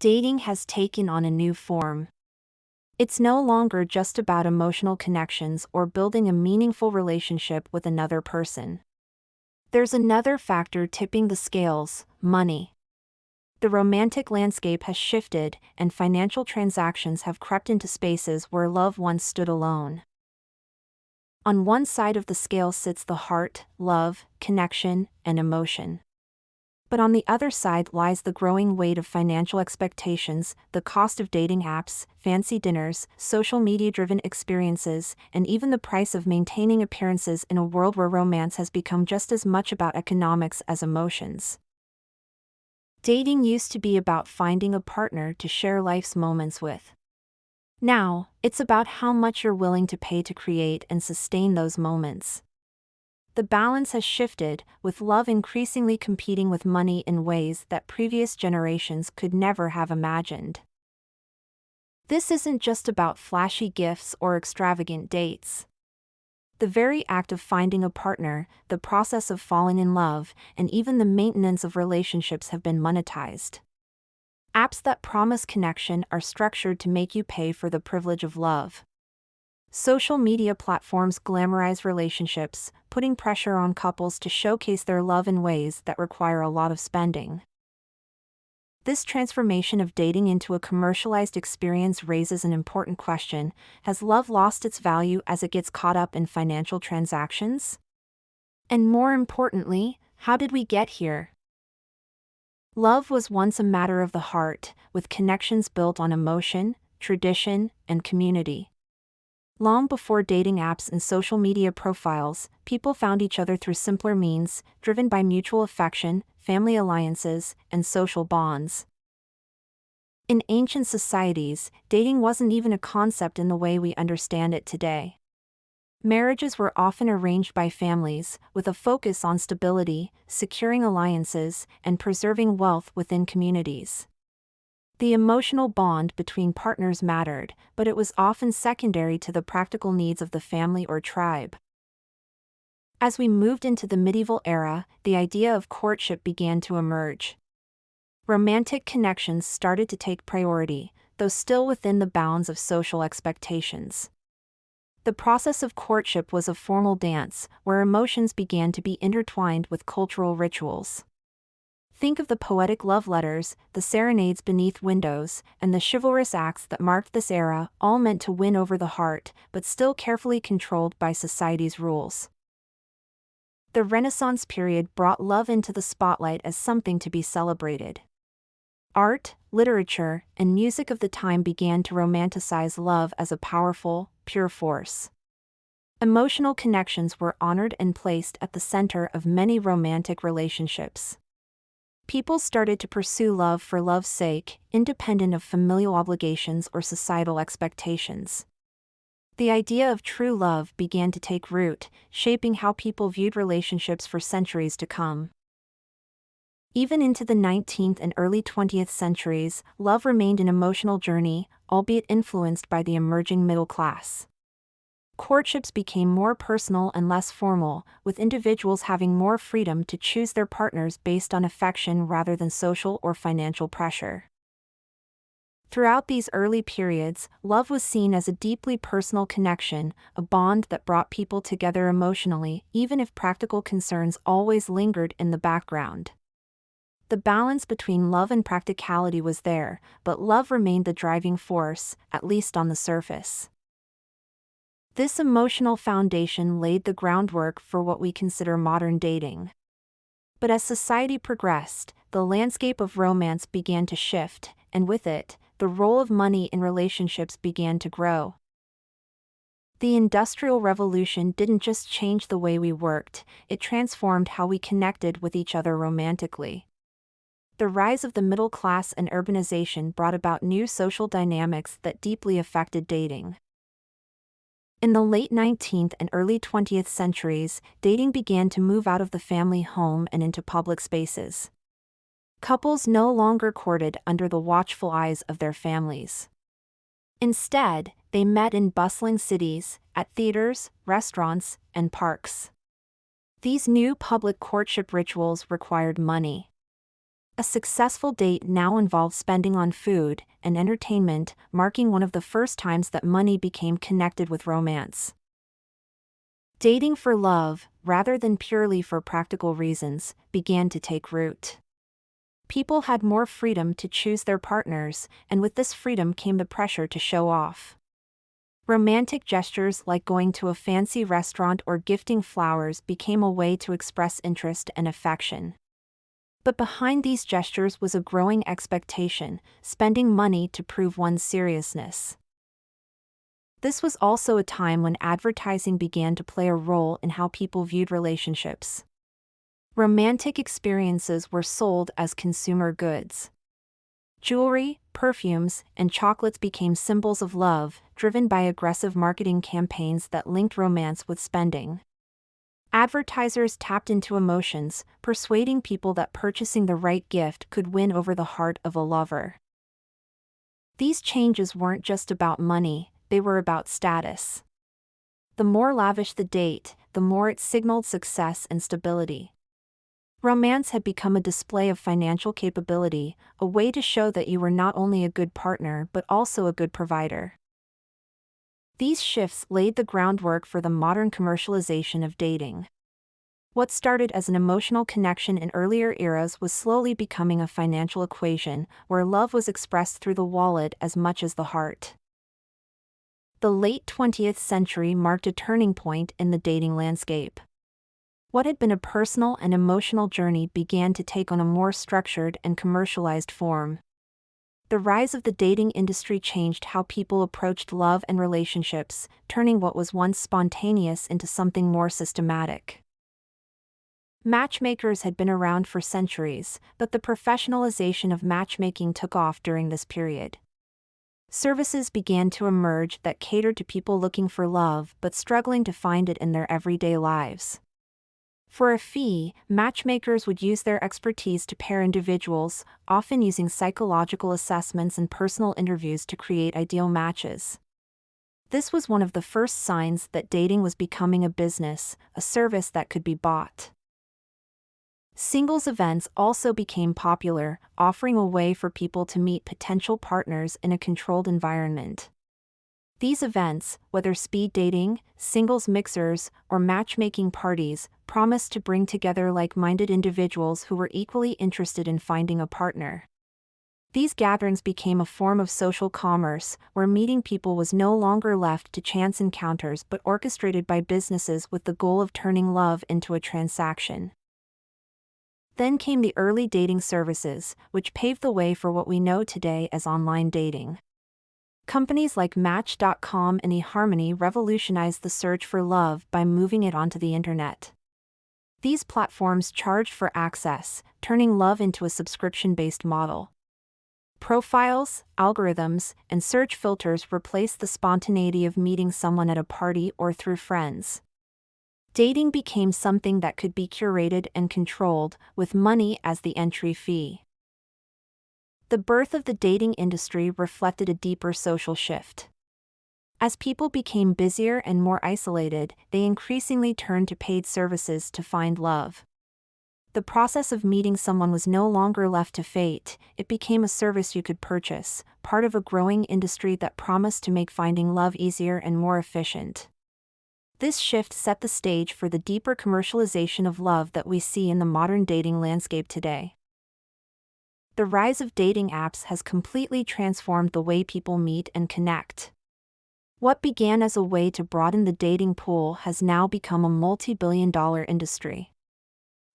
Dating has taken on a new form. It's no longer just about emotional connections or building a meaningful relationship with another person. There's another factor tipping the scales: money. The romantic landscape has shifted, and financial transactions have crept into spaces where love once stood alone. On one side of the scale sits the heart, love, connection, and emotion. But on the other side lies the growing weight of financial expectations, the cost of dating apps, fancy dinners, social media-driven experiences, and even the price of maintaining appearances in a world where romance has become just as much about economics as emotions. Dating used to be about finding a partner to share life's moments with. Now, it's about how much you're willing to pay to create and sustain those moments. The balance has shifted, with love increasingly competing with money in ways that previous generations could never have imagined. This isn't just about flashy gifts or extravagant dates. The very act of finding a partner, the process of falling in love, and even the maintenance of relationships have been monetized. Apps that promise connection are structured to make you pay for the privilege of love. Social media platforms glamorize relationships, putting pressure on couples to showcase their love in ways that require a lot of spending. This transformation of dating into a commercialized experience raises an important question: has love lost its value as it gets caught up in financial transactions? And more importantly, how did we get here? Love was once a matter of the heart, with connections built on emotion, tradition, and community. Long before dating apps and social media profiles, people found each other through simpler means, driven by mutual affection, family alliances, and social bonds. In ancient societies, dating wasn't even a concept in the way we understand it today. Marriages were often arranged by families, with a focus on stability, securing alliances, and preserving wealth within communities. The emotional bond between partners mattered, but it was often secondary to the practical needs of the family or tribe. As we moved into the medieval era, the idea of courtship began to emerge. Romantic connections started to take priority, though still within the bounds of social expectations. The process of courtship was a formal dance, where emotions began to be intertwined with cultural rituals. Think of the poetic love letters, the serenades beneath windows, and the chivalrous acts that marked this era, all meant to win over the heart, but still carefully controlled by society's rules. The Renaissance period brought love into the spotlight as something to be celebrated. Art, literature, and music of the time began to romanticize love as a powerful, pure force. Emotional connections were honored and placed at the center of many romantic relationships. People started to pursue love for love's sake, independent of familial obligations or societal expectations. The idea of true love began to take root, shaping how people viewed relationships for centuries to come. Even into the 19th and early 20th centuries, love remained an emotional journey, albeit influenced by the emerging middle class. Courtships became more personal and less formal, with individuals having more freedom to choose their partners based on affection rather than social or financial pressure. Throughout these early periods, love was seen as a deeply personal connection, a bond that brought people together emotionally, even if practical concerns always lingered in the background. The balance between love and practicality was there, but love remained the driving force, at least on the surface. This emotional foundation laid the groundwork for what we consider modern dating. But as society progressed, the landscape of romance began to shift, and with it, the role of money in relationships began to grow. The Industrial Revolution didn't just change the way we worked, it transformed how we connected with each other romantically. The rise of the middle class and urbanization brought about new social dynamics that deeply affected dating. In the late 19th and early 20th centuries, dating began to move out of the family home and into public spaces. Couples no longer courted under the watchful eyes of their families. Instead, they met in bustling cities, at theaters, restaurants, and parks. These new public courtship rituals required money. A successful date now involves spending on food and entertainment, marking one of the first times that money became connected with romance. Dating for love, rather than purely for practical reasons, began to take root. People had more freedom to choose their partners, and with this freedom came the pressure to show off. Romantic gestures like going to a fancy restaurant or gifting flowers became a way to express interest and affection. But behind these gestures was a growing expectation, spending money to prove one's seriousness. This was also a time when advertising began to play a role in how people viewed relationships. Romantic experiences were sold as consumer goods. Jewelry, perfumes, and chocolates became symbols of love, driven by aggressive marketing campaigns that linked romance with spending. Advertisers tapped into emotions, persuading people that purchasing the right gift could win over the heart of a lover. These changes weren't just about money, they were about status. The more lavish the date, the more it signaled success and stability. Romance had become a display of financial capability, a way to show that you were not only a good partner but also a good provider. These shifts laid the groundwork for the modern commercialization of dating. What started as an emotional connection in earlier eras was slowly becoming a financial equation, where love was expressed through the wallet as much as the heart. The late 20th century marked a turning point in the dating landscape. What had been a personal and emotional journey began to take on a more structured and commercialized form. The rise of the dating industry changed how people approached love and relationships, turning what was once spontaneous into something more systematic. Matchmakers had been around for centuries, but the professionalization of matchmaking took off during this period. Services began to emerge that catered to people looking for love but struggling to find it in their everyday lives. For a fee, matchmakers would use their expertise to pair individuals, often using psychological assessments and personal interviews to create ideal matches. This was one of the first signs that dating was becoming a business, a service that could be bought. Singles events also became popular, offering a way for people to meet potential partners in a controlled environment. These events, whether speed dating, singles mixers, or matchmaking parties, promised to bring together like-minded individuals who were equally interested in finding a partner. These gatherings became a form of social commerce, where meeting people was no longer left to chance encounters but orchestrated by businesses with the goal of turning love into a transaction. Then came the early dating services, which paved the way for what we know today as online dating. Companies like Match.com and eHarmony revolutionized the search for love by moving it onto the internet. These platforms charged for access, turning love into a subscription-based model. Profiles, algorithms, and search filters replaced the spontaneity of meeting someone at a party or through friends. Dating became something that could be curated and controlled, with money as the entry fee. The birth of the dating industry reflected a deeper social shift. As people became busier and more isolated, they increasingly turned to paid services to find love. The process of meeting someone was no longer left to fate, it became a service you could purchase, part of a growing industry that promised to make finding love easier and more efficient. This shift set the stage for the deeper commercialization of love that we see in the modern dating landscape today. The rise of dating apps has completely transformed the way people meet and connect. What began as a way to broaden the dating pool has now become a multi-billion-dollar industry.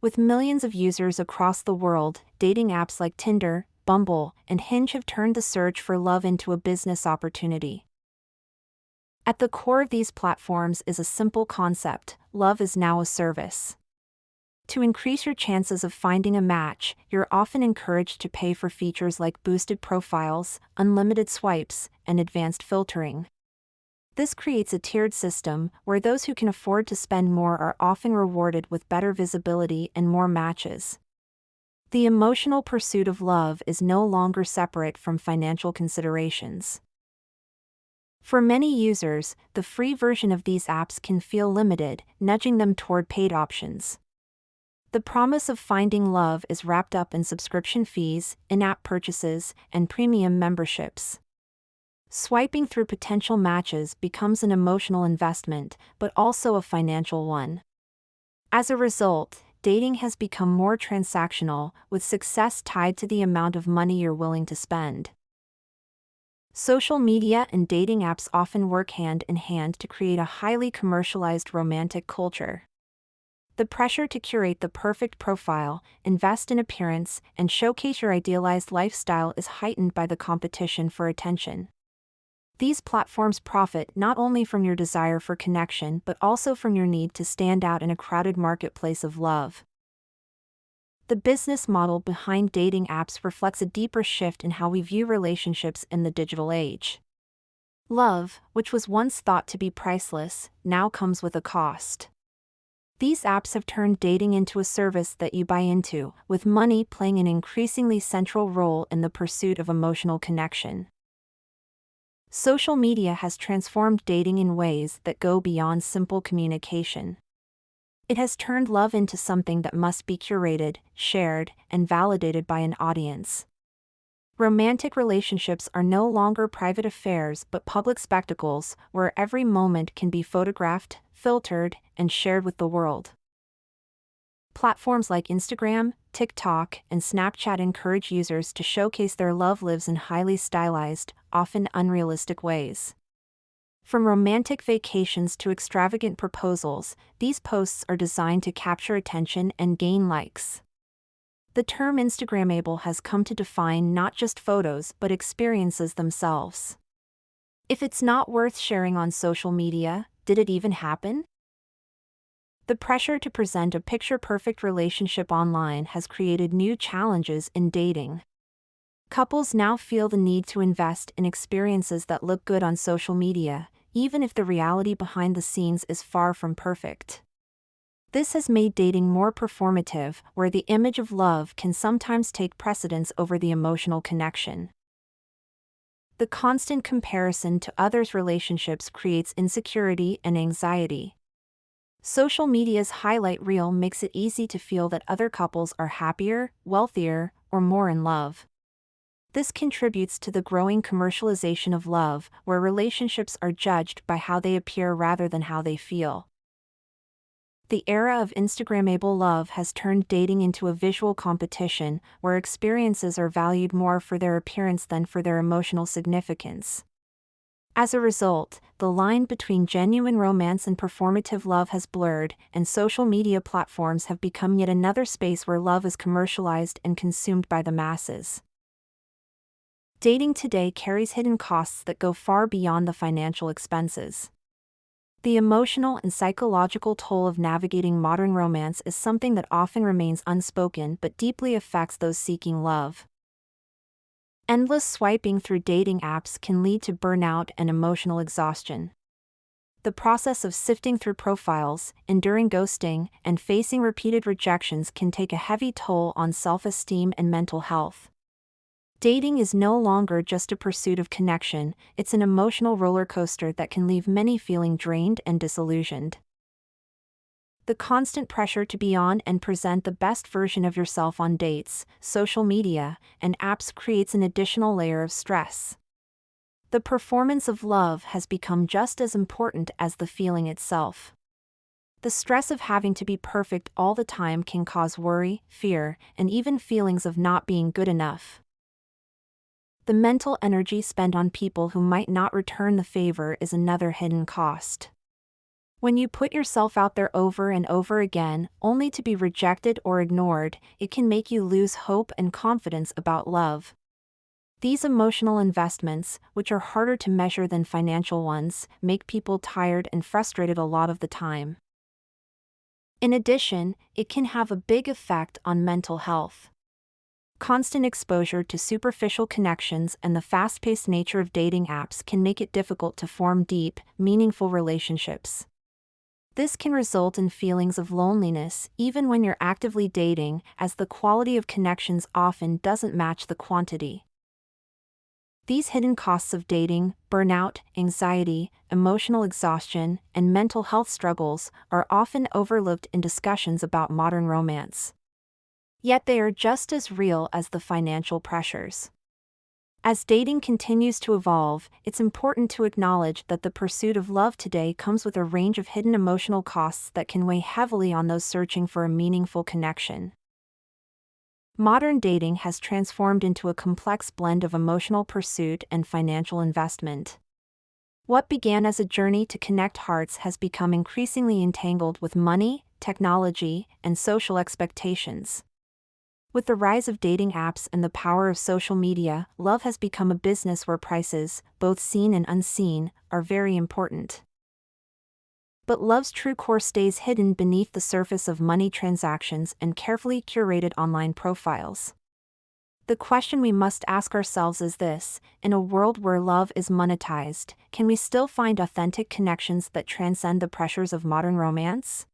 With millions of users across the world, dating apps like Tinder, Bumble, and Hinge have turned the search for love into a business opportunity. At the core of these platforms is a simple concept: love is now a service. To increase your chances of finding a match, you're often encouraged to pay for features like boosted profiles, unlimited swipes, and advanced filtering. This creates a tiered system, where those who can afford to spend more are often rewarded with better visibility and more matches. The emotional pursuit of love is no longer separate from financial considerations. For many users, the free version of these apps can feel limited, nudging them toward paid options. The promise of finding love is wrapped up in subscription fees, in-app purchases, and premium memberships. Swiping through potential matches becomes an emotional investment, but also a financial one. As a result, dating has become more transactional, with success tied to the amount of money you're willing to spend. Social media and dating apps often work hand in hand to create a highly commercialized romantic culture. The pressure to curate the perfect profile, invest in appearance, and showcase your idealized lifestyle is heightened by the competition for attention. These platforms profit not only from your desire for connection but also from your need to stand out in a crowded marketplace of love. The business model behind dating apps reflects a deeper shift in how we view relationships in the digital age. Love, which was once thought to be priceless, now comes with a cost. These apps have turned dating into a service that you buy into, with money playing an increasingly central role in the pursuit of emotional connection. Social media has transformed dating in ways that go beyond simple communication. It has turned love into something that must be curated, shared, and validated by an audience. Romantic relationships are no longer private affairs but public spectacles where every moment can be photographed, filtered, and shared with the world. Platforms like Instagram, TikTok, and Snapchat encourage users to showcase their love lives in highly stylized, often unrealistic ways. From romantic vacations to extravagant proposals, these posts are designed to capture attention and gain likes. The term Instagrammable has come to define not just photos but experiences themselves. If it's not worth sharing on social media, did it even happen? The pressure to present a picture-perfect relationship online has created new challenges in dating. Couples now feel the need to invest in experiences that look good on social media, even if the reality behind the scenes is far from perfect. This has made dating more performative, where the image of love can sometimes take precedence over the emotional connection. The constant comparison to others' relationships creates insecurity and anxiety. Social media's highlight reel makes it easy to feel that other couples are happier, wealthier, or more in love. This contributes to the growing commercialization of love, where relationships are judged by how they appear rather than how they feel. The era of Instagrammable love has turned dating into a visual competition, where experiences are valued more for their appearance than for their emotional significance. As a result, the line between genuine romance and performative love has blurred, and social media platforms have become yet another space where love is commercialized and consumed by the masses. Dating today carries hidden costs that go far beyond the financial expenses. The emotional and psychological toll of navigating modern romance is something that often remains unspoken but deeply affects those seeking love. Endless swiping through dating apps can lead to burnout and emotional exhaustion. The process of sifting through profiles, enduring ghosting, and facing repeated rejections can take a heavy toll on self-esteem and mental health. Dating is no longer just a pursuit of connection, it's an emotional roller coaster that can leave many feeling drained and disillusioned. The constant pressure to be on and present the best version of yourself on dates, social media, and apps creates an additional layer of stress. The performance of love has become just as important as the feeling itself. The stress of having to be perfect all the time can cause worry, fear, and even feelings of not being good enough. The mental energy spent on people who might not return the favor is another hidden cost. When you put yourself out there over and over again, only to be rejected or ignored, it can make you lose hope and confidence about love. These emotional investments, which are harder to measure than financial ones, make people tired and frustrated a lot of the time. In addition, it can have a big effect on mental health. Constant exposure to superficial connections and the fast-paced nature of dating apps can make it difficult to form deep, meaningful relationships. This can result in feelings of loneliness even when you're actively dating, as the quality of connections often doesn't match the quantity. These hidden costs of dating, burnout, anxiety, emotional exhaustion, and mental health struggles are often overlooked in discussions about modern romance. Yet they are just as real as the financial pressures. As dating continues to evolve, it's important to acknowledge that the pursuit of love today comes with a range of hidden emotional costs that can weigh heavily on those searching for a meaningful connection. Modern dating has transformed into a complex blend of emotional pursuit and financial investment. What began as a journey to connect hearts has become increasingly entangled with money, technology, and social expectations. With the rise of dating apps and the power of social media, love has become a business where prices, both seen and unseen, are very important. But love's true core stays hidden beneath the surface of money transactions and carefully curated online profiles. The question we must ask ourselves is this: in a world where love is monetized, can we still find authentic connections that transcend the pressures of modern romance?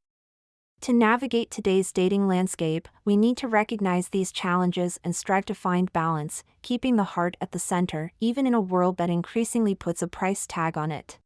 To navigate today's dating landscape, we need to recognize these challenges and strive to find balance, keeping the heart at the center, even in a world that increasingly puts a price tag on it.